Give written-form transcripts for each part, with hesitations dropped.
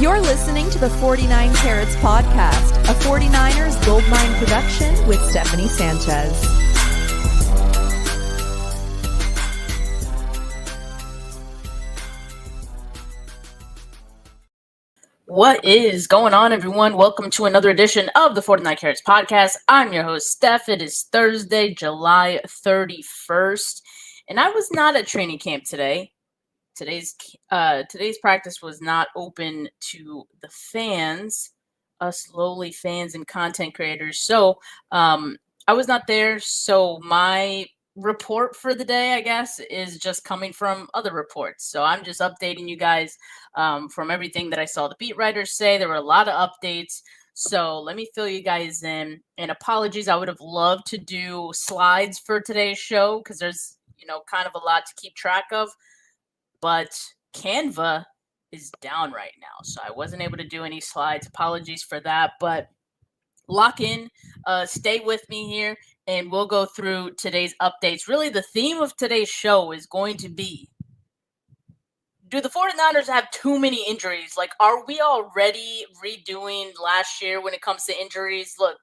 You're listening to the 49 Carats Podcast, a 49ers Goldmine production with Stephanie Sanchez. What is going on, everyone? Welcome to another edition of the 49 Carats Podcast. I'm your host, Steph. It is Thursday, July 31st, and I was not at training camp today. Today's practice was not open to the fans, us lowly fans and content creators. So I was not there. So my report for the day, I guess, is just coming from other reports. So I'm just updating you guys from everything that I saw the beat writers say. There were a lot of updates. So let me fill you guys in. And apologies, I would have loved to do slides for today's show because there's, kind of a lot to keep track of. But Canva is down right now, so I wasn't able to do any slides. Apologies for that, but lock in, stay with me here, and we'll go through today's updates. Really, the theme of today's show is going to be, do the 49ers have too many injuries? Like, are we already redoing last year when it comes to injuries? Look,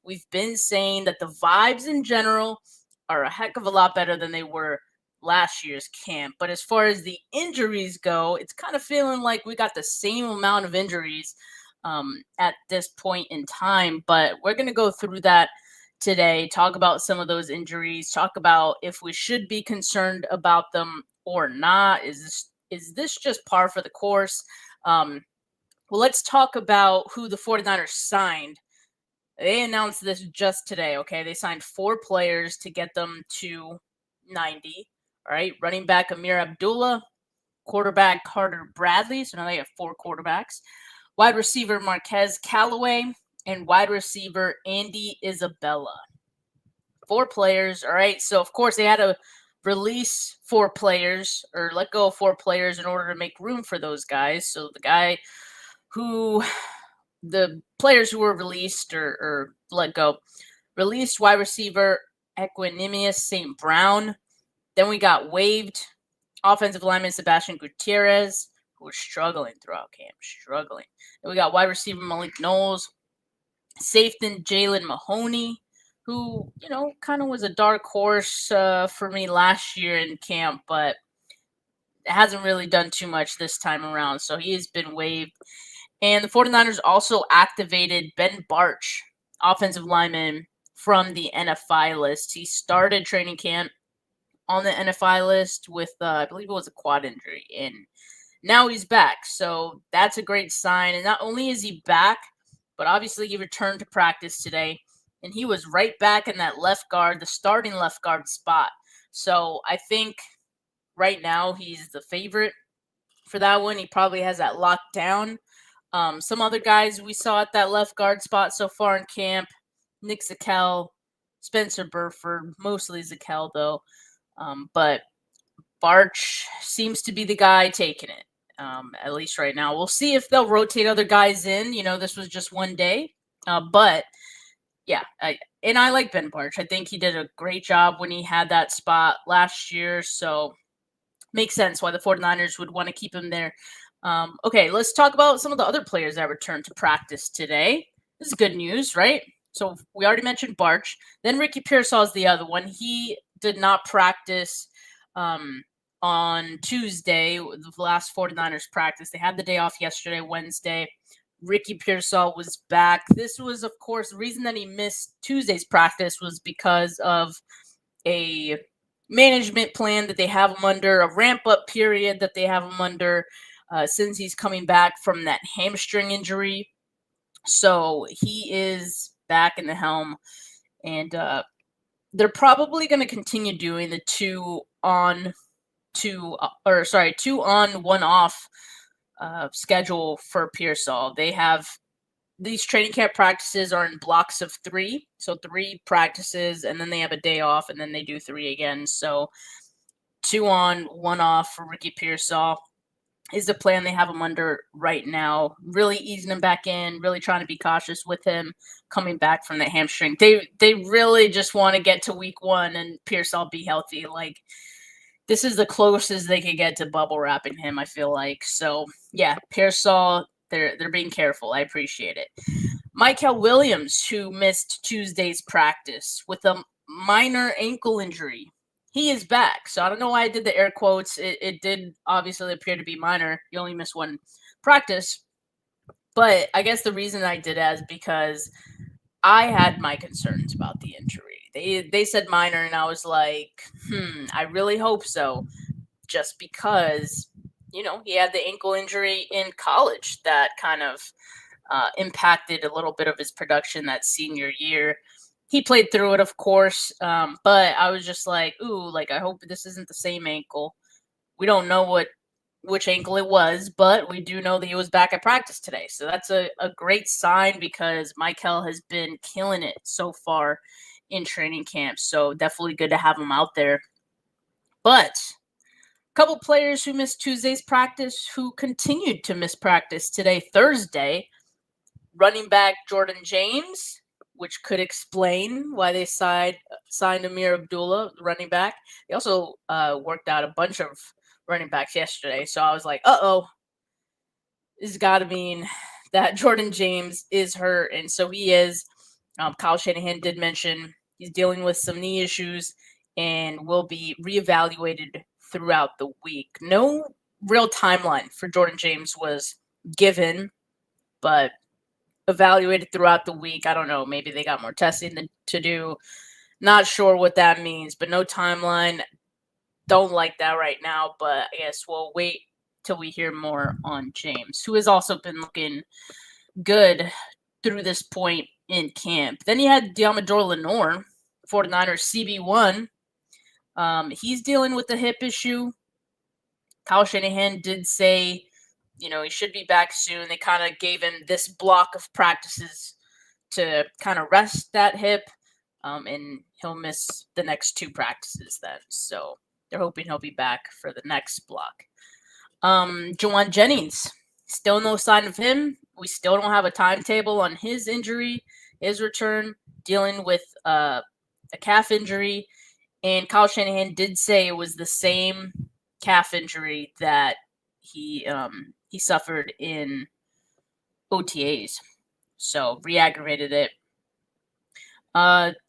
we've been saying that the vibes in general are a heck of a lot better than they were last year's camp. But as far as the injuries go, it's kind of feeling like we got the same amount of injuries at this point in time. But we're going to go through that today, talk about some of those injuries, talk about if we should be concerned about them or not. Is this just par for the course? Well, let's talk about who the 49ers signed. They announced this just today, okay? They signed 4 players to get them to 90. All right, running back Amir Abdullah, quarterback Carter Bradley. So now they have 4 quarterbacks. Wide receiver Marquez Callaway and wide receiver Andy Isabella. 4 players. All right, so of course they had to release 4 players or let go of 4 players in order to make room for those guys. So the players who were released or let go, released wide receiver Equanimous St. Brown. Then we got waived offensive lineman Sebastian Gutierrez, who was struggling throughout camp, Then we got wide receiver Malik Knowles, safety Jalen Mahoney, who, kind of was a dark horse for me last year in camp, but hasn't really done too much this time around. So he has been waived. And the 49ers also activated Ben Barch, offensive lineman from the NFI list. He started training camp on the NFI list with, I believe it was a quad injury, and now he's back. So that's a great sign. And not only is he back, but obviously he returned to practice today, and he was right back in that left guard, the starting left guard spot. So I think right now he's the favorite for that one. He probably has that locked down. Some other guys we saw at that left guard spot so far in camp, Nick Zakel, Spencer Burford, mostly Zakel though. But Barch seems to be the guy taking it, at least right now. We'll see if they'll rotate other guys in. This was just one day. But, yeah, I like Ben Barch. I think he did a great job when he had that spot last year. So, makes sense why the 49ers would want to keep him there. Okay, let's talk about some of the other players that returned to practice today. This is good news, right? So, we already mentioned Barch. Then Ricky Pearsall is the other one. He did not practice on Tuesday, the last 49ers practice. They had the day off yesterday, Wednesday. Ricky Pearsall was back. This was, of course, the reason that he missed Tuesday's practice was because of a management plan that they have him under, a ramp-up period that they have him under since he's coming back from that hamstring injury. So he is back in the helm, and they're probably going to continue doing the 2 on, 1 off schedule for Pearsall. They have these training camp practices are in blocks of 3. So 3 practices, and then they have a day off, and then they do 3 again. So 2 on, 1 off for Ricky Pearsall is the plan they have him under right now. Really easing him back in, really trying to be cautious with him coming back from the hamstring. They really just want to get to week 1 and Pearsall be healthy. Like, this is the closest they could get to bubble wrapping him, I feel like. So, yeah, Pearsall they're being careful. I appreciate it. Michael Williams, who missed Tuesday's practice with a minor ankle injury. He is back. So I don't know why I did the air quotes. It did obviously appear to be minor. You only missed one practice. But I guess the reason I did that is because I had my concerns about the injury. They said minor, and I was like, I really hope so. Just because, he had the ankle injury in college that kind of impacted a little bit of his production that senior year. He played through it, of course, but I was just like, I hope this isn't the same ankle. We don't know which ankle it was, but we do know that he was back at practice today. So that's a great sign because Michael has been killing it so far in training camp. So definitely good to have him out there. But a couple players who missed Tuesday's practice who continued to miss practice today, Thursday. Running back Jordan James, which could explain why they signed Amir Abdullah, running back. They also worked out a bunch of running backs yesterday. So I was like, this has got to mean that Jordan James is hurt. And so he is. Kyle Shanahan did mention he's dealing with some knee issues and will be reevaluated throughout the week. No real timeline for Jordan James was given, but evaluated throughout the week. I don't know. Maybe they got more testing to do. Not sure what that means, but no timeline. Don't like that right now, but I guess we'll wait till we hear more on James, who has also been looking good through this point in camp. Then you had Diamador Lenore, 49ers CB1. He's dealing with a hip issue. Kyle Shanahan did say, he should be back soon. They kind of gave him this block of practices to kind of rest that hip, and he'll miss the next 2 practices then. So they're hoping he'll be back for the next block. Juwan Jennings, still no sign of him. We still don't have a timetable on his injury, his return, dealing with a calf injury. And Kyle Shanahan did say it was the same calf injury that he suffered in OTAs. So re-aggravated it.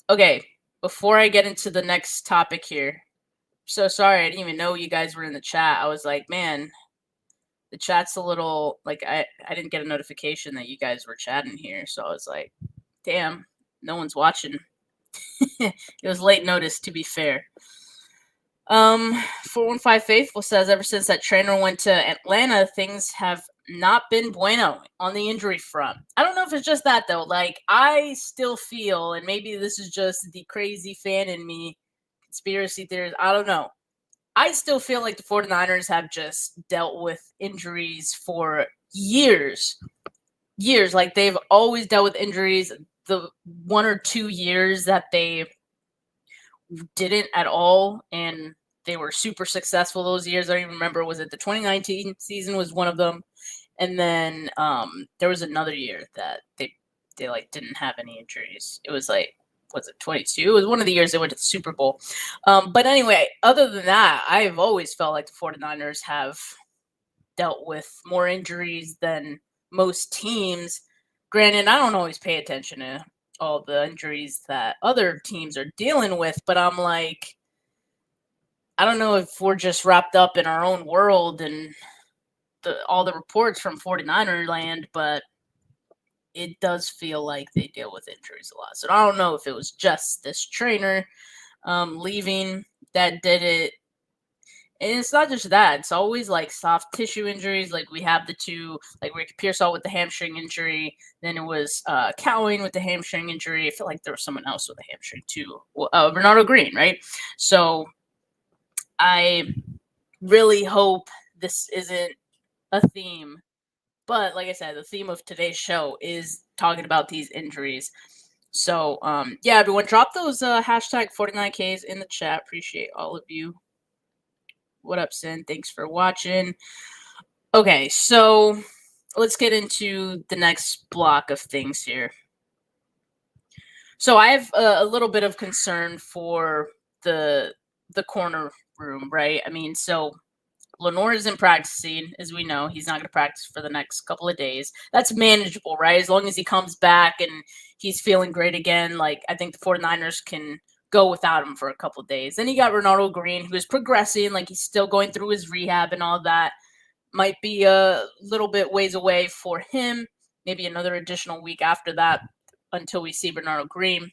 Okay, before I get into the next topic here, so sorry, I didn't even know you guys were in the chat. I was like, man, the chat's a little, I didn't get a notification that you guys were chatting here. So I was like, damn, no one's watching. It was late notice, to be fair. 415 Faithful says, ever since that trainer went to Atlanta, things have not been bueno on the injury front. I don't know if it's just that, though. I still feel, and maybe this is just the crazy fan in me, conspiracy theories, I don't know. I still feel like the 49ers have just dealt with injuries for years. Like, they've always dealt with injuries. The 1 or 2 years that they didn't at all, and they were super successful those years. I don't even remember, was it the 2019 season was one of them, and then there was another year that they didn't have any injuries. It was was it 22? It was one of the years they went to the Super Bowl. But anyway, other than that, I've always felt like the 49ers have dealt with more injuries than most teams. Granted, I don't always pay attention to all the injuries that other teams are dealing with, but I'm like, I don't know if we're just wrapped up in our own world and all the reports from 49er land, but it does feel like they deal with injuries a lot. So I don't know if it was just this trainer leaving that did it. And it's not just that. It's always soft tissue injuries. We have the 2, Rick Pearsall with the hamstring injury. Then it was Cowing with the hamstring injury. I feel like there was someone else with a hamstring too. Bernardo Green, right? So I really hope this isn't a theme. But like I said, the theme of today's show is talking about these injuries. So, yeah, everyone, drop those hashtag 49Ks in the chat. Appreciate all of you. What up, Sin? Thanks for watching. Okay, so let's get into the next block of things here. So I have a little bit of concern for the corner room, right? I mean, so Lenore isn't practicing, as we know. He's not going to practice for the next couple of days. That's manageable, right? As long as he comes back and he's feeling great again, like I think the 49ers can go without him for a couple of days. Then you got Ronaldo Green, who is progressing, like he's still going through his rehab and all that. Might be a little bit ways away for him, maybe another additional week after that until we see Bernardo Green.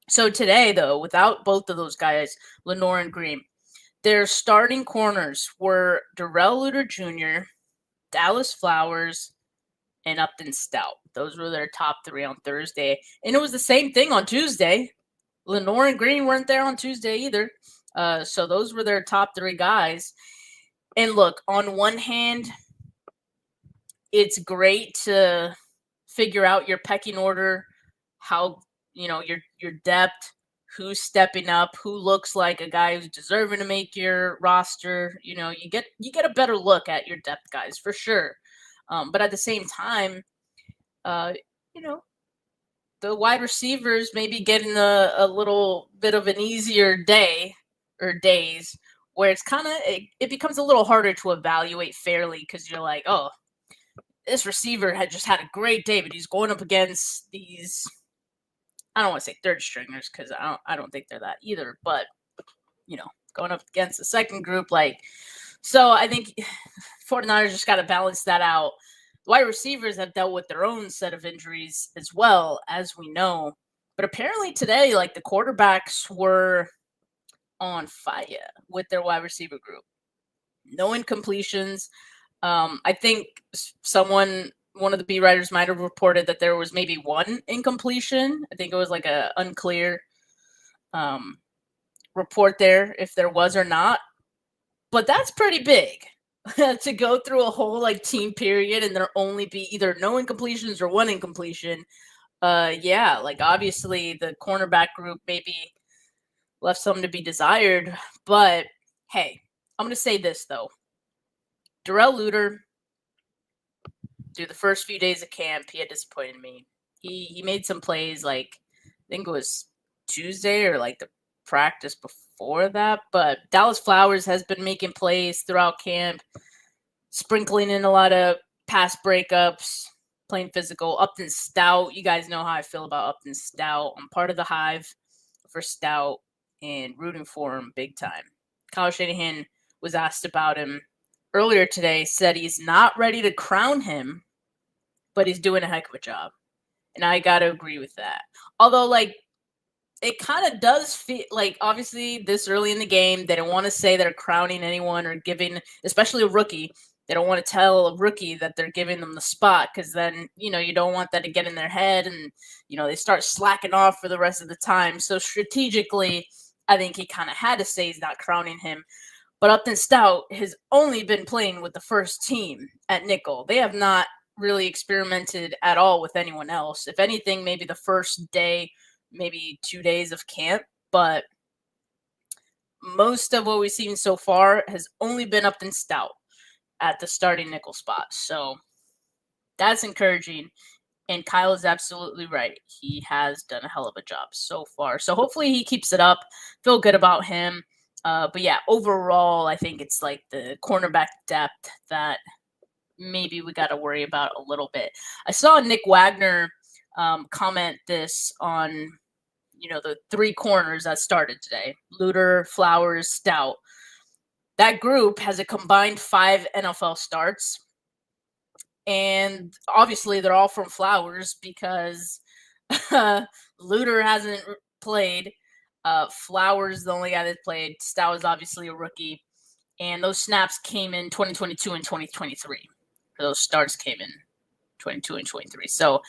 So today, though, without both of those guys, Lenore and Green, their starting corners were Darrell Luter Jr., Dallas Flowers, and Upton Stout. Those were their top three on Thursday. And it was the same thing on Tuesday. Lenore and Green weren't there on Tuesday either. So those were their top three guys. And look, on one hand, it's great to figure out your pecking order, how, your depth, who's stepping up, who looks like a guy who's deserving to make your roster. You get a better look at your depth guys for sure. But at the same time, the wide receivers maybe getting a little bit of an easier day or days where it's it becomes a little harder to evaluate fairly because you're like, oh, this receiver had just had a great day, but he's going up against these, I don't want to say third stringers because I don't think they're that either, but going up against the second group, so I think 49ers just got to balance that out. The wide receivers have dealt with their own set of injuries as well, as we know, but apparently today, the quarterbacks were on fire with their wide receiver group. No incompletions. I think one of the beat writers might have reported that there was maybe one incompletion. I think it was like a unclear report there if there was or not. But that's pretty big to go through a whole team period and there only be either no incompletions or one incompletion. Obviously the cornerback group maybe left something to be desired. But hey, I'm going to say this though. Darrell Luter, through the first few days of camp, he had disappointed me. He made some plays I think it was Tuesday or the practice before that. But Dallas Flowers has been making plays throughout camp, sprinkling in a lot of pass breakups, playing physical. Upton Stout, you guys know how I feel about Upton Stout. I'm part of the hive for Stout and rooting for him big time. Kyle Shanahan was asked about him earlier today, said he's not ready to crown him, but he's doing a heck of a job. And I got to agree with that. Although, it kind of does feel obviously this early in the game, they don't want to say they're crowning anyone or giving, especially a rookie. They don't want to tell a rookie that they're giving them the spot because then, you don't want that to get in their head and, they start slacking off for the rest of the time. So strategically, I think he kind of had to say he's not crowning him. But Upton Stout has only been playing with the first team at nickel. They have not really experimented at all with anyone else. If anything, maybe the first day, maybe 2 days of camp. But most of what we've seen so far has only been Upton Stout at the starting nickel spot. So that's encouraging. And Kyle is absolutely right. He has done a hell of a job so far. So hopefully he keeps it up. Feel good about him. But yeah, overall, I think it's the cornerback depth that maybe we got to worry about a little bit. I saw Nick Wagner comment this on, the three corners that started today. Luter, Flowers, Stout. That group has a combined 5 NFL starts. And obviously they're all from Flowers because Luter hasn't played. Flowers, the only guy that played. Stout is obviously a rookie. And those snaps came in 2022 and 2023. Those starts came in 22 and 23. So,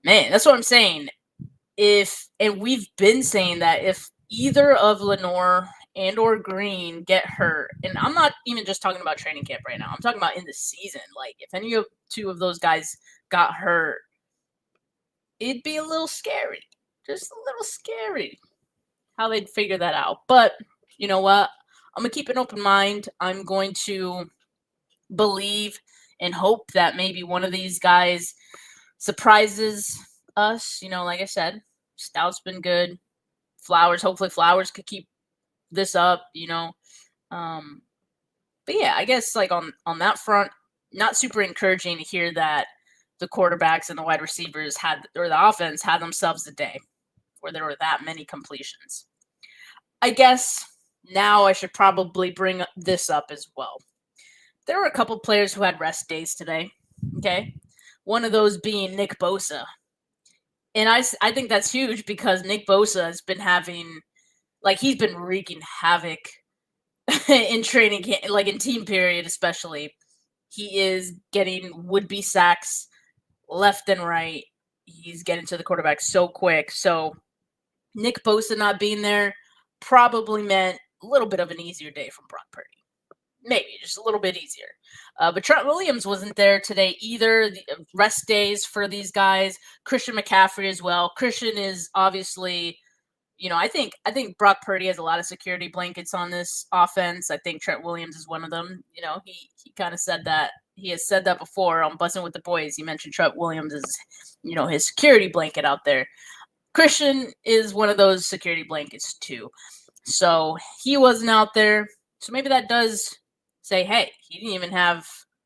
man, that's what I'm saying. And we've been saying that if either of Lenore and or Green get hurt, and I'm not even just talking about training camp right now. I'm talking about in the season. If any of two of those guys got hurt, it'd be a little scary. Just a little scary how they'd figure that out. But you know what? I'm going to keep an open mind. I'm going to believe and hope that maybe one of these guys surprises us. Like I said, Stout's been good. Flowers, hopefully Flowers could keep this up, But yeah, I guess like on that front, not super encouraging to hear that the quarterbacks and the wide receivers or the offense had themselves a day where there were that many completions. I guess now I should probably bring this up as well. There were a couple players who had rest days today. Okay. One of those being Nick Bosa. And I think that's huge because Nick Bosa has been having, like, he's been wreaking havoc in training camp, like in team period especially. He is getting would-be sacks left and right. He's getting to the quarterback so quick. So Nick Bosa not being there probably meant a little bit of an easier day from Brock Purdy. Maybe just a little bit easier. But Trent Williams wasn't there today either. The rest days for these guys. Christian McCaffrey as well. Christian is obviously, I think Brock Purdy has a lot of security blankets on this offense. I think Trent Williams is one of them. He kind of said that. He has said that before on Buzzing with the Boys. He mentioned Trent Williams as, his security blanket out there. Christian is one of those security blankets too. So he wasn't out there. So maybe that does say, hey, he didn't even have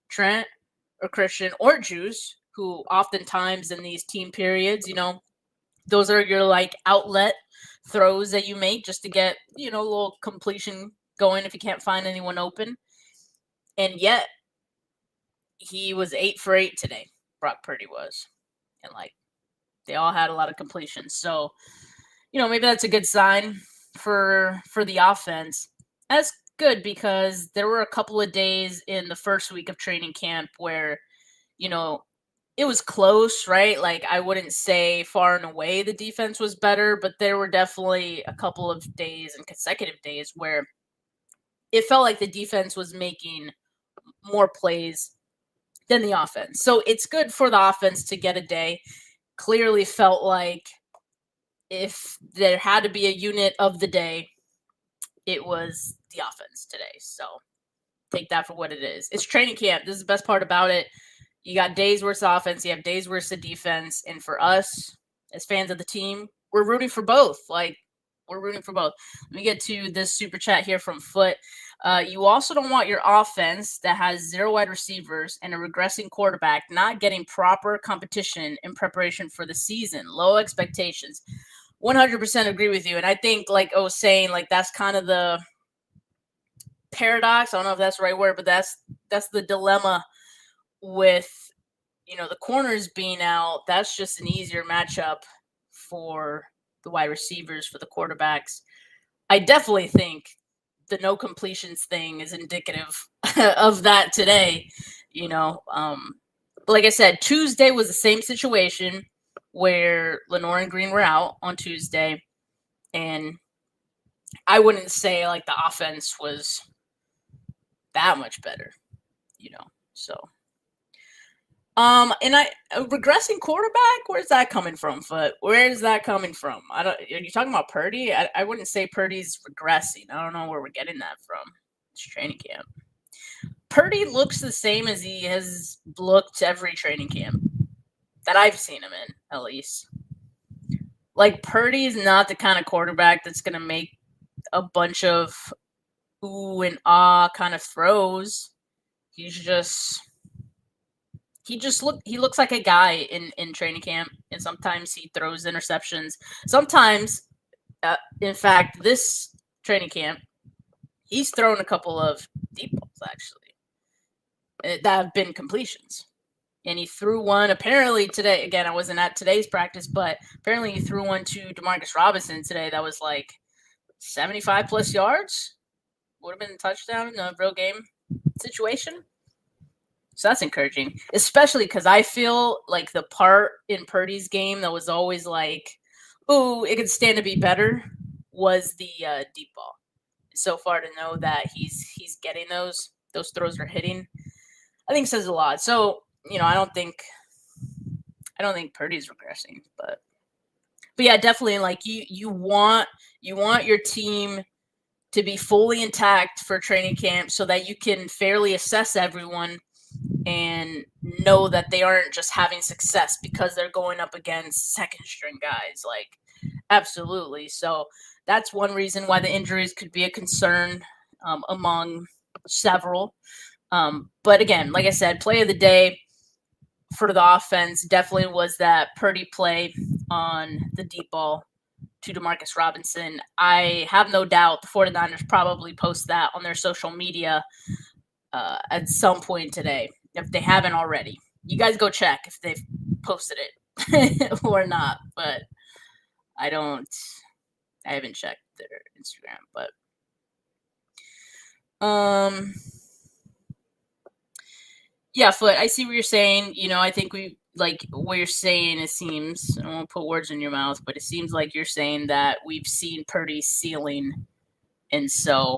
Trent or Christian or Juice, who oftentimes in these team periods, those are your like outlet throws that you make just to get, a little completion going if you can't find anyone open. And yet he was 8 for 8 today. Brock Purdy was. And like they all had a lot of completions. So, maybe that's a good sign for the offense. That's good because there were a couple of days in the first week of training camp where, it was close, right? Like I wouldn't say far and away the defense was better, but there were definitely a couple of days and consecutive days where it felt like the defense was making more plays than the offense. So it's good for the offense to get a day. Clearly felt like if there had to be a unit of the day, it was the offense today. So take that for what it is. It's training camp. This is the best part about it. You got days worth of offense. You have days worth of defense. And for us, as fans of the team, we're rooting for both. We're rooting for both. Let me get to this super chat here from Foot. You also don't want your offense that has 0 wide receivers and a regressing quarterback not getting proper competition in preparation for the season. Low expectations. 100% agree with you. And I think, like I was saying, like that's kind of the paradox. I don't know if that's the right word, but that's the dilemma with, the corners being out. That's just an easier matchup for the wide receivers, for the quarterbacks. I definitely think the no completions thing is indicative of that today, But like I said, Tuesday was the same situation where Lenore and Green were out on Tuesday, and I wouldn't say like the offense was that much better, so. And a regressing quarterback, where's that coming from, Foot? Where is that coming from? Are you talking about Purdy? I wouldn't say Purdy's regressing. I don't know where we're getting that from. It's training camp. Purdy looks the same as he has looked every training camp that I've seen him in, at least. Like, Purdy's not the kind of quarterback that's going to make a bunch of ooh and ah kind of throws. He looks like a guy in training camp, and sometimes he throws interceptions. Sometimes, in fact, this training camp, he's thrown a couple of deep balls, actually, that have been completions. And he threw one, apparently today, again, I wasn't at today's practice, but apparently he threw one to DeMarcus Robinson today that was like 75-plus yards. Would have been a touchdown in a real game situation. So that's encouraging, especially because I feel like the part in Purdy's game that was always like, ooh, it could stand to be better was the deep ball. So far to know that he's getting those throws are hitting, I think says a lot. So, I don't think Purdy's regressing, but yeah, definitely like you want your team to be fully intact for training camp so that you can fairly assess everyone and know that they aren't just having success because they're going up against second string guys. Like, absolutely. So that's one reason why the injuries could be a concern among several. But again, like I said, play of the day for the offense definitely was that Purdy play on the deep ball to Demarcus Robinson. I have no doubt the 49ers probably post that on their social media at some point today, if they haven't already. You guys go check if they've posted it or not, but I haven't checked their Instagram, but yeah, Foot, I see what you're saying. I think we like what you're saying. It seems, I won't put words in your mouth, but it seems like you're saying that we've seen Purdy's ceiling, and so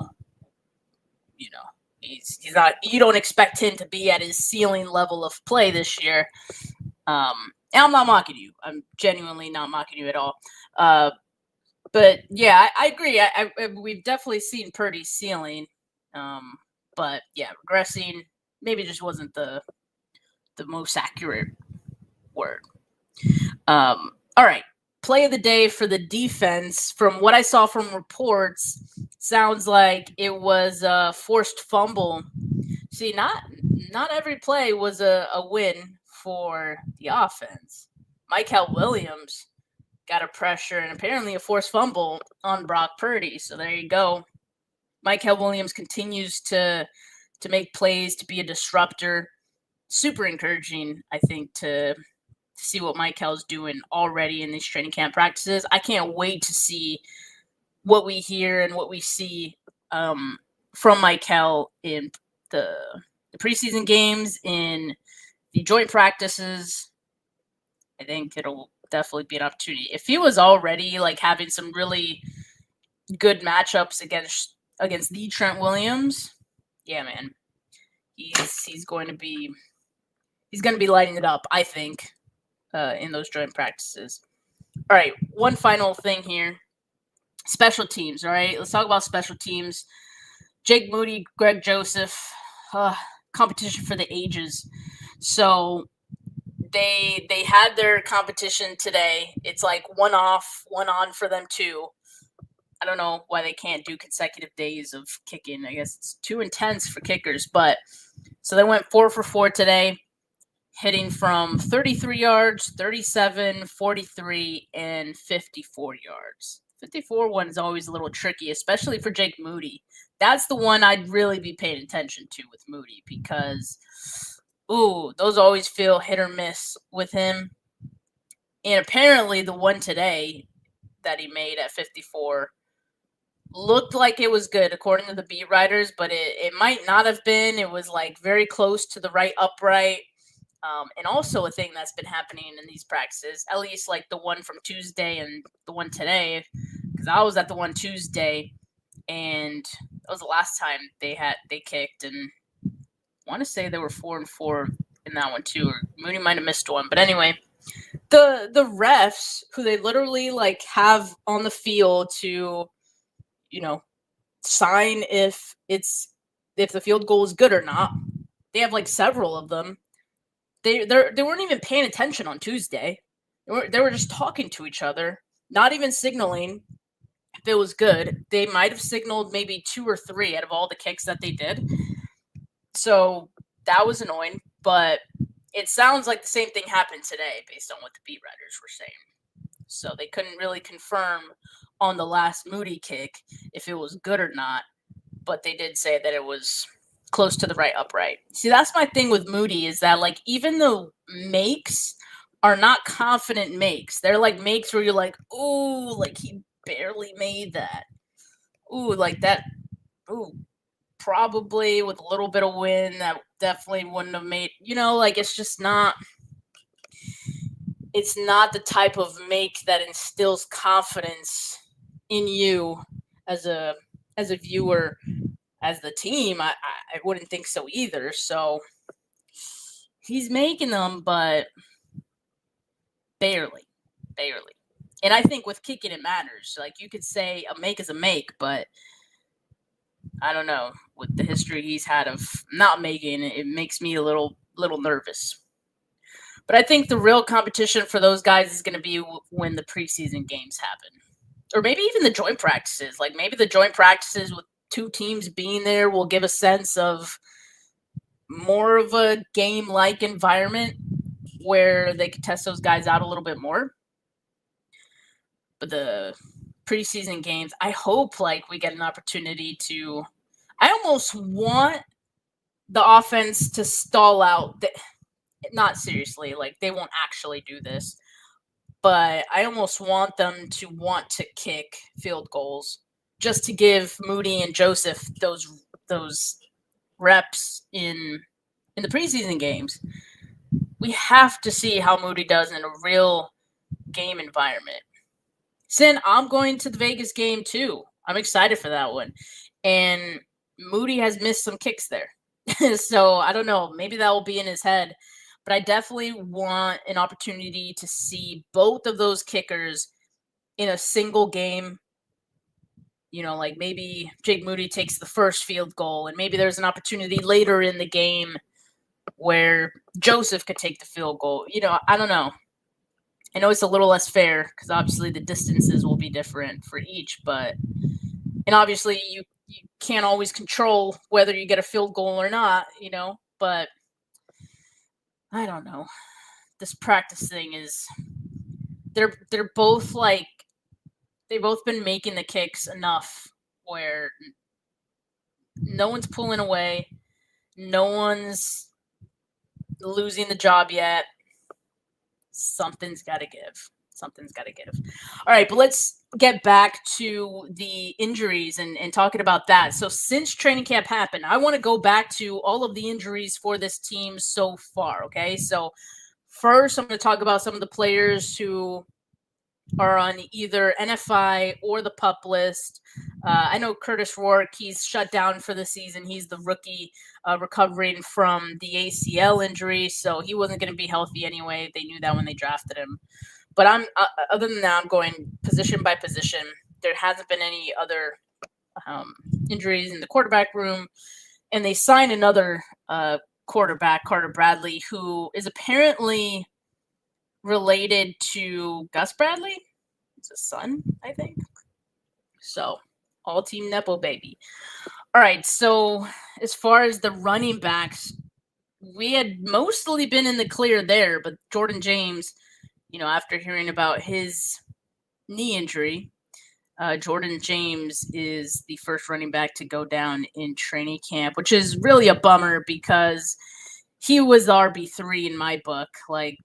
he's not. You don't expect him to be at his ceiling level of play this year. And I'm not mocking you. I'm genuinely not mocking you at all. But yeah, I agree. We've definitely seen Purdy's ceiling. But yeah, regressing maybe just wasn't the most accurate word. All right. Play of the day for the defense, from what I saw from reports, sounds like it was a forced fumble. See, not every play was a win for the offense. Michael Williams got a pressure and apparently a forced fumble on Brock Purdy. So there you go. Michael Williams continues to make plays, to be a disruptor. Super encouraging, I think, to see what Michael's doing already in these training camp practices. I can't wait to see what we hear and what we see from Michael in the preseason games, in the joint practices. I think it'll definitely be an opportunity. If he was already like having some really good matchups against the Trent Williams, yeah, man, he's going to be lighting it up, I think, in those joint practices. All right, one final thing here. Special teams, all right? Let's talk about special teams. Jake Moody, Greg Joseph, competition for the ages. So they had their competition today. It's like one off, one on for them too. I don't know why they can't do consecutive days of kicking. I guess it's too intense for kickers. But so they went 4 for 4 today, hitting from 33 yards, 37, 43, and 54 yards. 54 one is always a little tricky, especially for Jake Moody. That's the one I'd really be paying attention to with Moody because, those always feel hit or miss with him. And apparently the one today that he made at 54 looked like it was good according to the beat writers, but it might not have been. It was like very close to the right upright. And also a thing that's been happening in these practices, at least like the one from Tuesday and the one today, because I was at the one Tuesday, and that was the last time they kicked, and I want to say they were 4 and 4 in that one too, or Mooney might have missed one, but anyway, the refs who they literally like have on the field to, sign if the field goal is good or not. They have like several of them. They weren't even paying attention on Tuesday. They were just talking to each other, not even signaling if it was good. They might have signaled maybe 2 or 3 out of all the kicks that they did. So that was annoying, but it sounds like the same thing happened today based on what the beat writers were saying. So they couldn't really confirm on the last Moody kick if it was good or not, but they did say that it was close to the right upright. See, that's my thing with Moody, is that like even the makes are not confident makes. They're like makes where you're like, ooh, like he barely made that. Ooh, like that. Ooh, probably with a little bit of wind that definitely wouldn't have made. Like it's just not. It's not the type of make that instills confidence in you as a viewer. As the team, I wouldn't think so either. So he's making them, but barely. And I think with kicking it matters. Like you could say a make is a make, but I don't know. With the history he's had of not making, it makes me a little nervous. But I think the real competition for those guys is going to be when the preseason games happen. Or maybe even the joint practices. Like maybe the joint practices with two teams being there will give a sense of more of a game-like environment where they could test those guys out a little bit more. But the preseason games, I hope like we get an opportunity to. I almost want the offense to stall out. Not seriously, like they won't actually do this, but I almost want them to want to kick field goals just to give Moody and Joseph those reps in the preseason games. We have to see how Moody does in a real game environment. Sin, I'm going to the Vegas game too. I'm excited for that one. And Moody has missed some kicks there. So I don't know. Maybe that will be in his head. But I definitely want an opportunity to see both of those kickers in a single game. You know, like maybe Jake Moody takes the first field goal, and maybe there's an opportunity later in the game where Joseph could take the field goal. You know, I don't know. I know it's a little less fair because obviously the distances will be different for each, and obviously you can't always control whether you get a field goal or not, you know, but I don't know. This practice thing is they're both like they've both been making the kicks enough where no one's pulling away, no one's losing the job yet. Something's got to give. Something's got to give. All right, but let's get back to the injuries and talking about that. So since training camp happened, I want to go back to all of the injuries for this team so far, okay? So first, I'm going to talk about some of the players who are on either NFI or the PUP list. I know Curtis Rourke, he's shut down for the season. He's the rookie recovering from the ACL injury, so he wasn't going to be healthy anyway. They knew that when they drafted him. But I'm other than that, I'm going position by position. There hasn't been any other injuries in the quarterback room, and they signed another quarterback, Carter Bradley, who is apparently related to Gus Bradley. It's a son, I think. So, all team Nepo baby. All right, so as far as the running backs, we had mostly been in the clear there, but Jordan James, you know, after hearing about his knee injury, Jordan James is the first running back to go down in training camp, which is really a bummer because he was RB3 in my book, like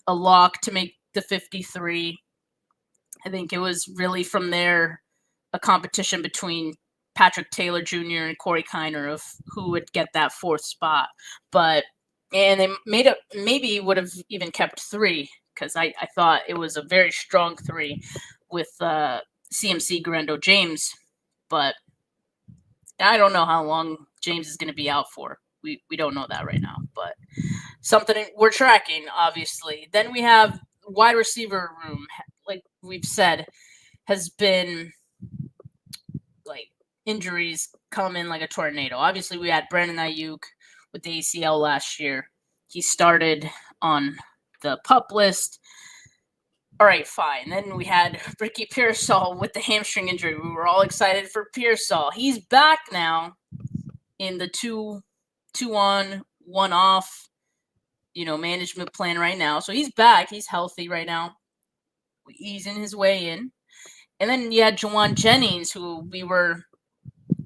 a lock to make the 53. I think it was really from there a competition between Patrick Taylor Jr. and Corey Kiner of who would get that fourth spot. And they maybe would have even kept 3 because I thought it was a very strong 3 with CMC, Garendo, James. But I don't know how long James is going to be out for. We don't know that right now, but something we're tracking, obviously. Then we have wide receiver room, like we've said, has been like injuries come in like a tornado. Obviously, we had Brandon Ayuk with the ACL last year. He started on the PUP list. All right, fine. Then we had Ricky Pearsall with the hamstring injury. We were all excited for Pearsall. He's back now in the two on, 1 off, management plan right now. So he's back. He's healthy right now. Easing his way in. And then you had Jawan Jennings, who we were,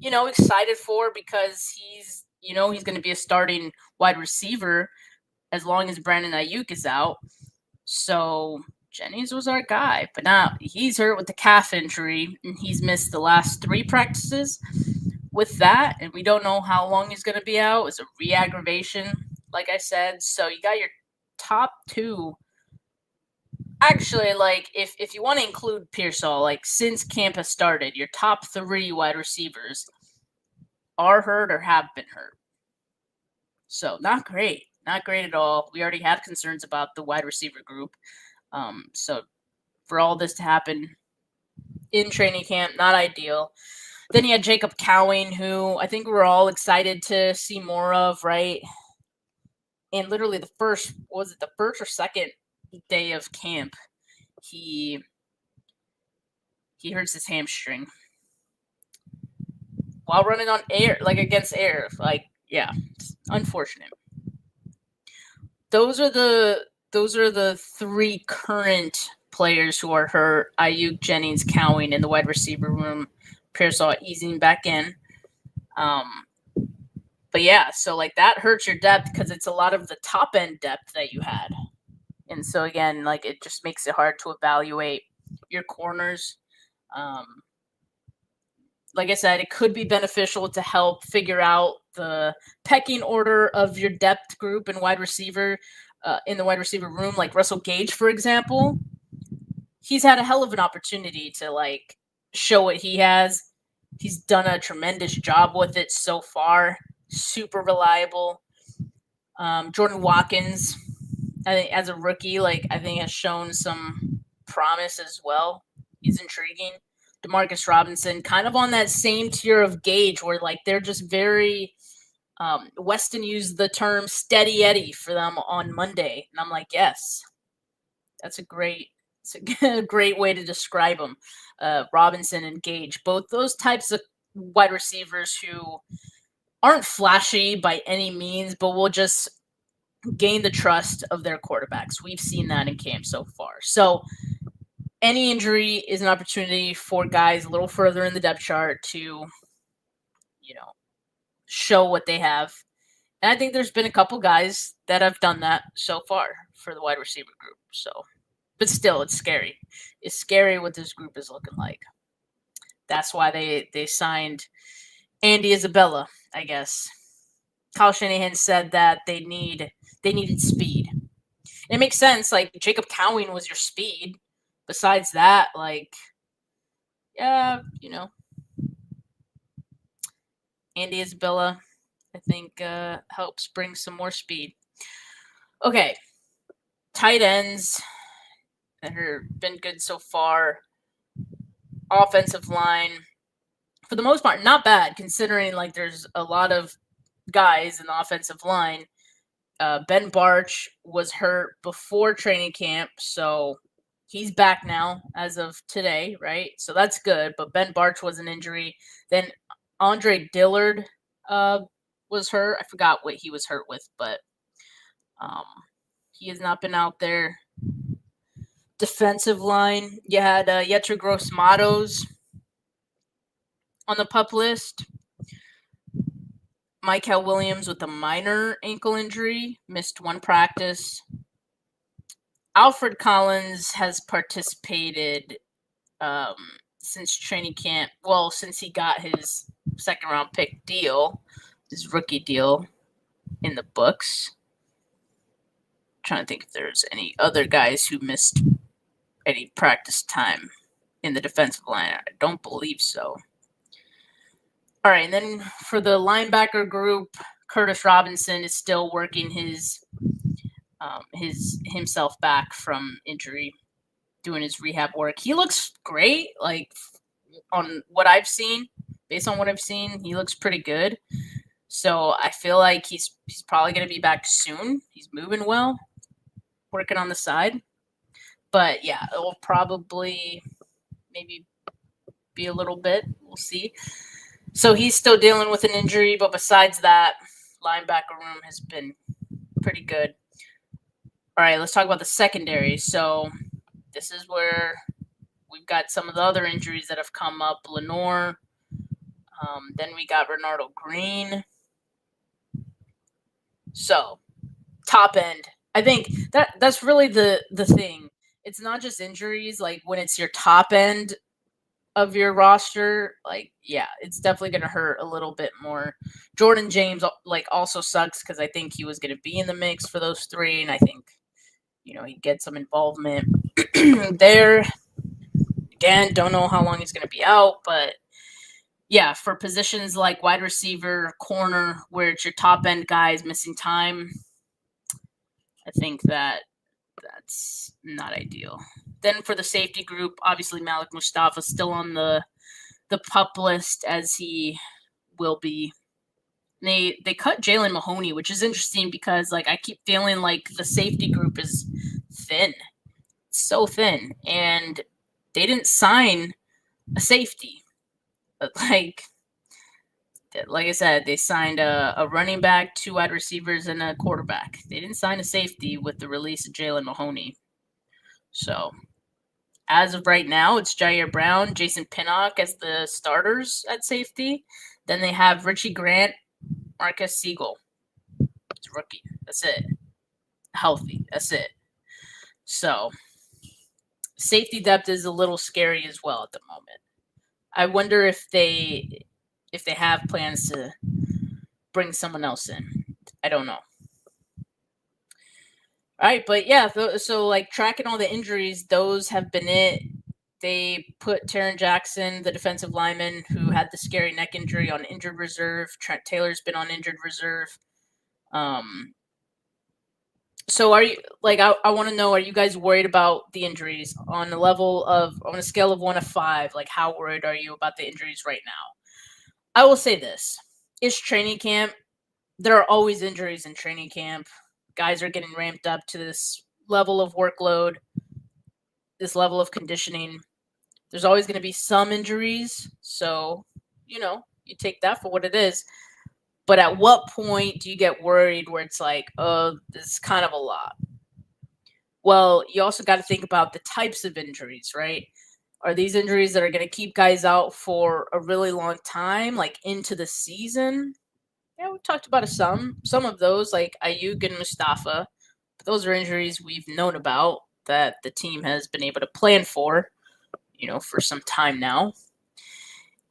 excited for because he's going to be a starting wide receiver as long as Brandon Ayuk is out. So Jennings was our guy, but now he's hurt with the calf injury, and he's missed the last 3 practices with that, and we don't know how long he's going to be out. It's a re-aggravation, like I said. So you got your top 2. Actually, like, if you want to include Pearsall, like, since camp has started, your top 3 wide receivers are hurt or have been hurt. So not great. Not great at all. We already had concerns about the wide receiver group. So for all this to happen in training camp, not ideal. Then you had Jacob Cowing, who I think we're all excited to see more of, right? And literally the first or second day of camp, he hurts his hamstring. while running on air, like against air. Like, yeah, it's unfortunate. Those are the three current players who are hurt: Ayuk, Jennings, Cowing in the wide receiver room. Pearsall easing back in. But yeah, so like that hurts your depth because it's a lot of the top end depth that you had. And so again, like it just makes it hard to evaluate your corners. Like I said, it could be beneficial to help figure out the pecking order of your depth group and wide receiver in the wide receiver room. Like Russell Gage, for example, he's had a hell of an opportunity to like show what he has. He's done a tremendous job with it so far. Super reliable. Jordan Watkins, I think as a rookie, like I think has shown some promise as well. He's intriguing. Demarcus Robinson, kind of on that same tier of Gage, where like they're just very. Weston used the term "steady Eddie" for them on Monday, and I'm like, yes, that's a great way to describe them. Robinson and Gage, both those types of wide receivers who aren't flashy by any means, but will just gain the trust of their quarterbacks. We've seen that in camp so far. So any injury is an opportunity for guys a little further in the depth chart to, show what they have. And I think there's been a couple guys that have done that so far for the wide receiver group. So, but still, it's scary. It's scary what this group is looking like. That's why they signed Andy Isabella, I guess. Kyle Shanahan said that they needed speed. And it makes sense. Like Jacob Cowing was your speed. Besides that, like, yeah, Andy Isabella, I think, helps bring some more speed. Okay, tight ends that have been good so far. Offensive line, for the most part, not bad considering like there's a lot of guys in the offensive line. Ben Barch was hurt before training camp, so he's back now as of today, right? So that's good. But Ben Barch was an injury. Then Andre Dillard was hurt. I forgot what he was hurt with, but he has not been out there. Defensive line, you had Yetur Gross-Matos on the PUP list. Michael Williams with a minor ankle injury, missed one practice. Alfred Collins has participated since training camp. Well, since he got his second-round pick deal, his rookie deal in the books. Trying to think if there's any other guys who missed any practice time in the defensive line. I don't believe so. All right, and then for the linebacker group, Curtis Robinson is still working himself back from injury, doing his rehab work. He looks great, like on what I've seen. Based on what I've seen, he looks pretty good. So I feel like he's probably going to be back soon. He's moving well, working on the side. But yeah, it will probably maybe be a little bit. We'll see. So he's still dealing with an injury, but besides that, linebacker room has been pretty good. All right, let's talk about the secondary. So this is where we've got some of the other injuries that have come up. Lenore. Then we got Renardo Green. So top end. I think that's really the thing. It's not just injuries. Like when it's your top end of your roster, like, yeah, it's definitely going to hurt a little bit more. Jordan James, like, also sucks because I think he was going to be in the mix for those three, and I think, he'd get some involvement there. Again, don't know how long he's going to be out, but yeah, for positions like wide receiver, corner, where it's your top end guys missing time, I think that's not ideal. Then for the safety group, obviously Malik Mustafa still on the PUP list, as he will be. They cut Jalen Mahoney, which is interesting because like I keep feeling like the safety group is thin, so thin, and they didn't sign a safety. Like like I said, they signed a running back, 2 wide receivers, and a quarterback. They didn't sign a safety with the release of Jalen Mahoney. So, as of right now, it's Jair Brown, Jason Pinnock as the starters at safety. Then they have Richie Grant, Marcus Siegel. It's a rookie. That's it. Healthy. That's it. So, safety depth is a little scary as well at the moment. I wonder if they have plans to bring someone else in. I don't know. All right, but yeah, so like tracking all the injuries, those have been it. They put Taron Jackson, the defensive lineman who had the scary neck injury, on injured reserve. Trent Taylor's been on injured reserve. So are you like I want to know, are you guys worried about the injuries on a scale of 1 to 5? Like, how worried are you about the injuries right now? I will say this: it's training camp. There are always injuries in training camp. Guys are getting ramped up to this level of workload, this level of conditioning. There's always going to be some injuries, so you take that for what it is. But at what point do you get worried where it's like, oh, this is kind of a lot? Well, you also got to think about the types of injuries, right? Are these injuries that are going to keep guys out for a really long time, like into the season? Yeah, we talked about some of those, like Ayuk and Mustafa. But those are injuries we've known about that the team has been able to plan for, for some time now.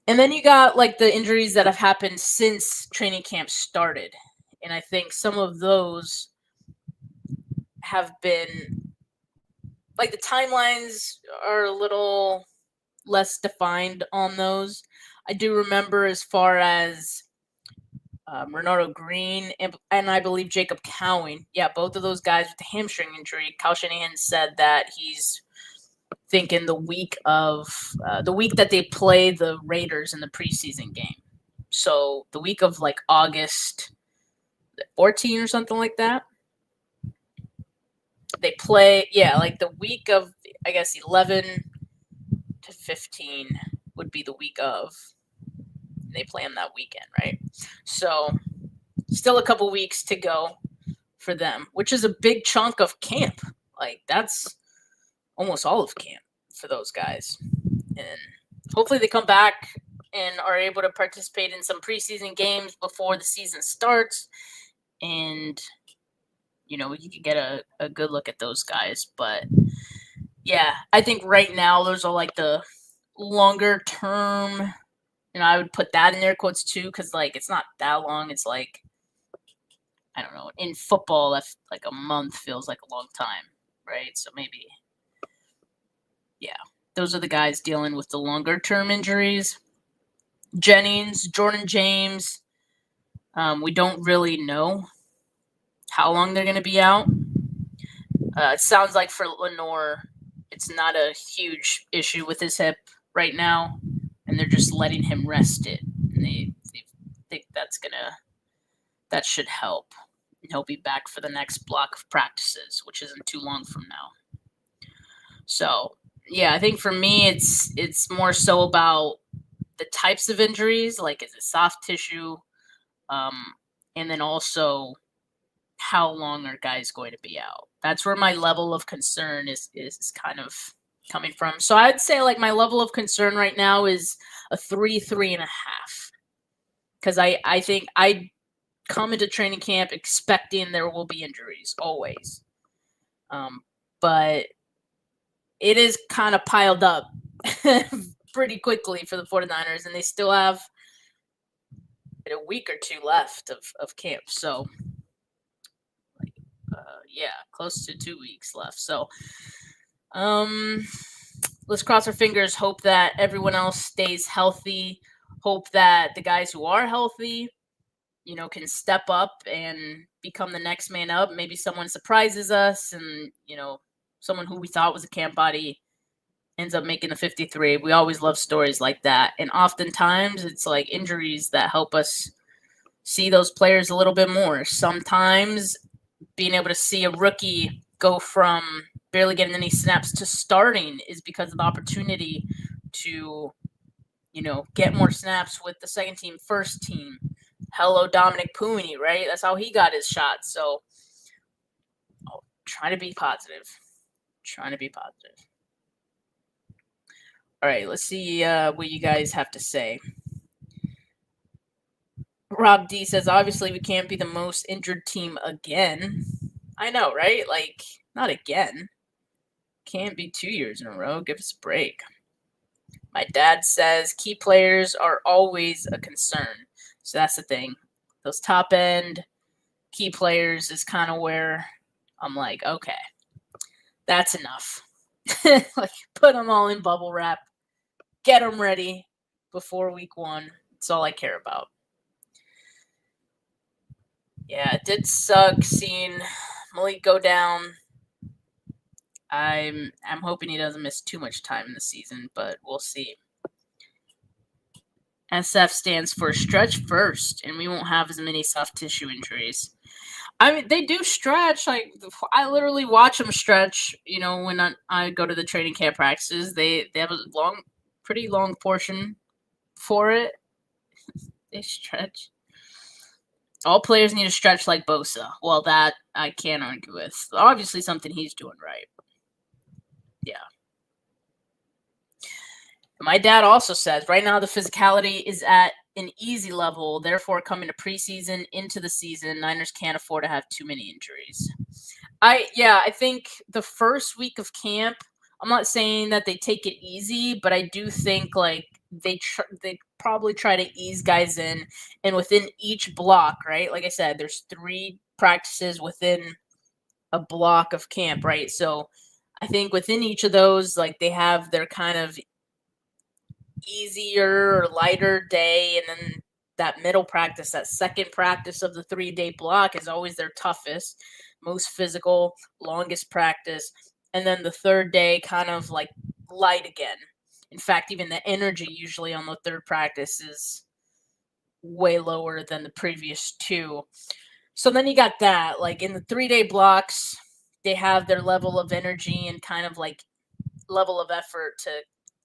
And then you got like the injuries that have happened since training camp started. And I think some of those have been, like, the timelines are a little less defined on those. I do remember as far as Renardo Green and I believe Jacob Cowing. Yeah, both of those guys with the hamstring injury. Kyle Shanahan said that he's thinking the week that they play the Raiders in the preseason game. So the week of like August 14 or something like that. They play, like the week of, I guess, 11 to 15 would be the week of. They play them that weekend, right? So still a couple weeks to go for them, which is a big chunk of camp. Like, that's almost all of camp for those guys. And hopefully they come back and are able to participate in some preseason games before the season starts. And, you can get a good look at those guys. But, yeah, I think right now those are like the longer term. I would put that in air quotes too, because like it's not that long. It's like, I don't know. In football, that's like a month feels like a long time, right? So maybe, yeah, those are the guys dealing with the longer term injuries. Jennings, Jordan James, we don't really know how long they're going to be out. It sounds like for Lenore, it's not a huge issue with his hip right now, and they're just letting him rest it. And they think that should help. And he'll be back for the next block of practices, which isn't too long from now. So, yeah, I think for me, it's more so about the types of injuries, like is it soft tissue, and then also how long are guys going to be out. That's where my level of concern is kind of coming from. So I'd say like my level of concern right now is a 3.5, because I think I come into training camp expecting there will be injuries always, but it is kind of piled up pretty quickly for the 49ers, and they still have a week or two left of camp. So, close to 2 weeks left. So, let's cross our fingers, hope that everyone else stays healthy, hope that the guys who are healthy, can step up and become the next man up. Maybe someone surprises us and, someone who we thought was a camp body ends up making the 53. We always love stories like that. And oftentimes it's like injuries that help us see those players a little bit more. Sometimes being able to see a rookie go from barely getting any snaps to starting is because of the opportunity to, get more snaps with the second team, first team. Hello, Dominic Pooney, right? That's how he got his shot. So, trying to be positive. All right, let's see what you guys have to say. Rob D says, obviously, we can't be the most injured team again. I know, right? Like, not again. Can't be 2 years in a row. Give us a break. My dad says, key players are always a concern. So that's the thing. Those top end key players is kind of where I'm like, okay, that's enough. Like, put them all in bubble wrap. Get them ready before week 1. That's all I care about. Yeah, it did suck seeing Malik go down. I'm hoping he doesn't miss too much time in the season, but we'll see. SF stands for stretch first, and we won't have as many soft tissue injuries. I mean, they do stretch. Like, I literally watch them stretch. When I go to the training camp practices, they have a pretty long portion for it. They stretch. All players need to stretch like Bosa. Well, that I can't argue with. Obviously, something he's doing right. Yeah. My dad also says right now the physicality is at an easy level. Therefore, coming to preseason, into the season, Niners can't afford to have too many injuries. I think the first week of camp, I'm not saying that they take it easy, but I do think like they probably try to ease guys in, and within each block, right? Like I said, there's 3 practices within a block of camp, right? So I think within each of those, like they have their kind of easier or lighter day, and then that middle practice, that second practice of the 3-day block is always their toughest, most physical, longest practice, and then the third day kind of like light again. In fact, even the energy usually on the third practice is way lower than the previous 2. So then you got that, like in the 3-day blocks, they have their level of energy and kind of like level of effort to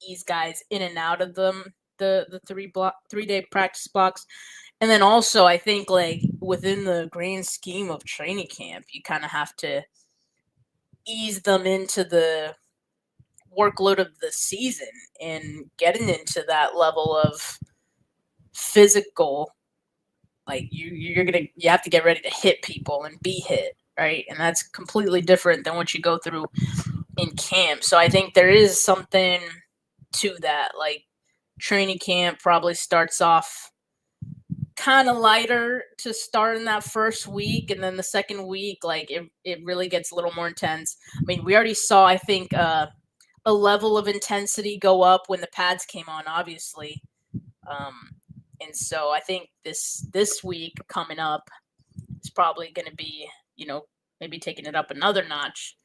ease guys in and out of them, the 3-day practice blocks. And then also I think like within the grand scheme of training camp, you kind of have to ease them into the workload of the season and getting into that level of physical. Like you have to get ready to hit people and be hit, right? And that's completely different than what you go through in camp. So I think there is something to that. Like training camp probably starts off kind of lighter to start in that first week, and then the second week, like it really gets a little more intense. I mean, we already saw, I think, a level of intensity go up when the pads came on, obviously. And so I think this week coming up is probably going to be, maybe taking it up another notch.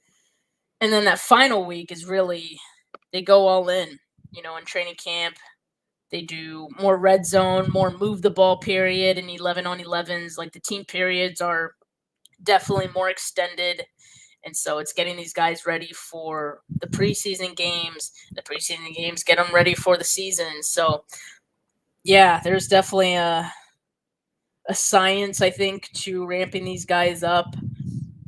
And then that final week is really, they go all in, in training camp. They do more red zone, more move the ball period, and 11-on-11s. Like the team periods are definitely more extended. And so it's getting these guys ready for the preseason games. The preseason games get them ready for the season. So, yeah, there's definitely a science, I think, to ramping these guys up.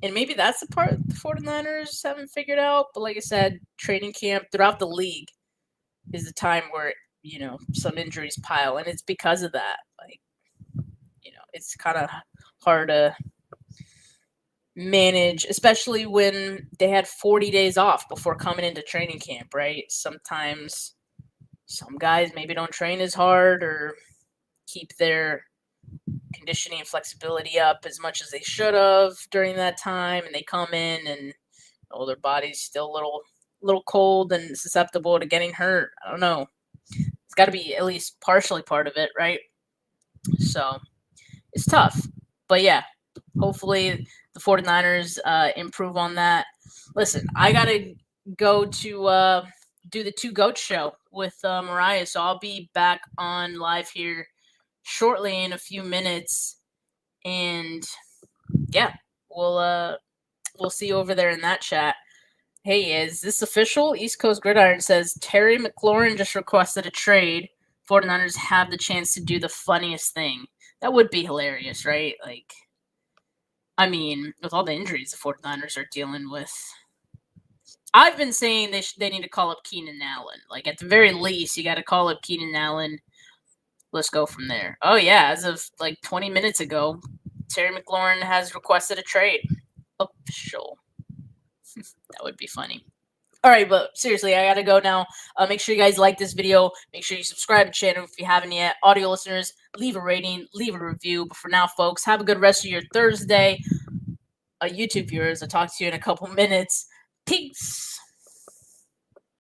And maybe that's the part the 49ers haven't figured out. But like I said, training camp throughout the league is the time where, some injuries pile. And it's because of that. Like, it's kind of hard to manage, especially when they had 40 days off before coming into training camp, right? Sometimes some guys maybe don't train as hard or keep their conditioning and flexibility up as much as they should have during that time, and they come in and their body's still a little cold and susceptible to getting hurt. I don't know. It's got to be at least partially part of it, right? So it's tough. But yeah, hopefully the 49ers improve on that. Listen, I got to go to do the Two Goats show with Mariah, so I'll be back on live here shortly in a few minutes. And yeah, we'll see you over there in that chat. Hey, is this official? East Coast Gridiron says Terry McLaurin just requested a trade 49ers have the chance to do the funniest thing. That would be hilarious, right? Like, I mean, with all the injuries the 49ers are dealing with. I've been saying they need to call up Keenan Allen. Like, at the very least, you got to call up Keenan Allen. Let's go from there. Oh, yeah, as of like 20 minutes ago, Terry McLaurin has requested a trade. Official. That would be funny. All right, but seriously, I got to go now. Make sure you guys like this video. Make sure you subscribe to the channel if you haven't yet. Audio listeners, leave a rating, leave a review. But for now, folks, have a good rest of your Thursday. YouTube viewers, I'll talk to you in a couple minutes. Peace.